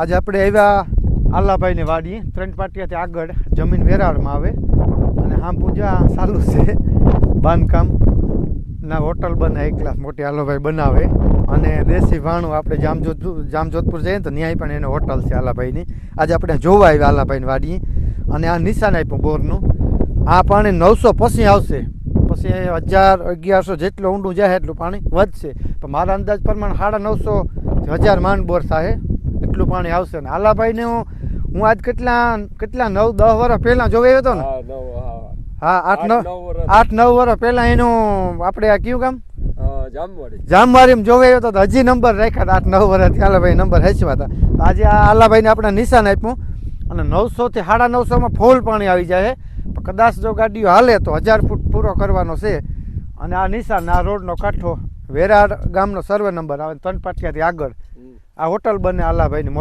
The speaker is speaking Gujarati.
આજે આપણે આવ્યા આલાભાઈની વાડી 3 પાટિયાથી આગળ જમીન વેરાળમાં આવે અને હા પૂજા ચાલુ છે બાંધકામના હોટલ બને એક ક્લાસ મોટી આલાભાઈ બનાવે અને દેશી ભાણું આપણે જામજોધપુર જઈએ તો ત્યાં પણ એને હોટલ છે આલાભાઈની. આજે આપણે જોવા આવ્યા આલાભાઈની વાડી અને આ નિશાન આપ્યું બોરનું. આ પાણી 900 પછી આવશે, પછી 1000-1100 જેટલું ઊંડું જાય એટલું પાણી વધશે, પણ મારા અંદાજ પ્રમાણે 950 1000 માંડ બોર થાય એટલું પાણી આવશે. ને આલાભાઈને હું આજ કેટલા 9-10 વર્ષ પહેલાં જોવા આવ્યો હતો ને. હા 8-9 વર્ષ પહેલાં એનું આપણે આ કયું ગામ જામવાડીમાં જોવા આવ્યો હતો. હજી નંબર રાખ્યા હતા 8-9 વર્ષથી આલાભાઈ નંબર હેચવા હતા. તો આજે આ આલાભાઈને આપણે નિશાન આપ્યું અને 900 થી 950 ફૂલ પાણી આવી જાય. કદાચ જો ગાડીઓ હાલે તો 1000 ફૂટ પૂરો કરવાનો છે. અને આ નિશાન આ રોડનો કાંઠો વેરાડ ગામનો સર્વે નંબર આવે 3 પાટિયાથી આગળ આ હોટલ બને આલાભાઈની.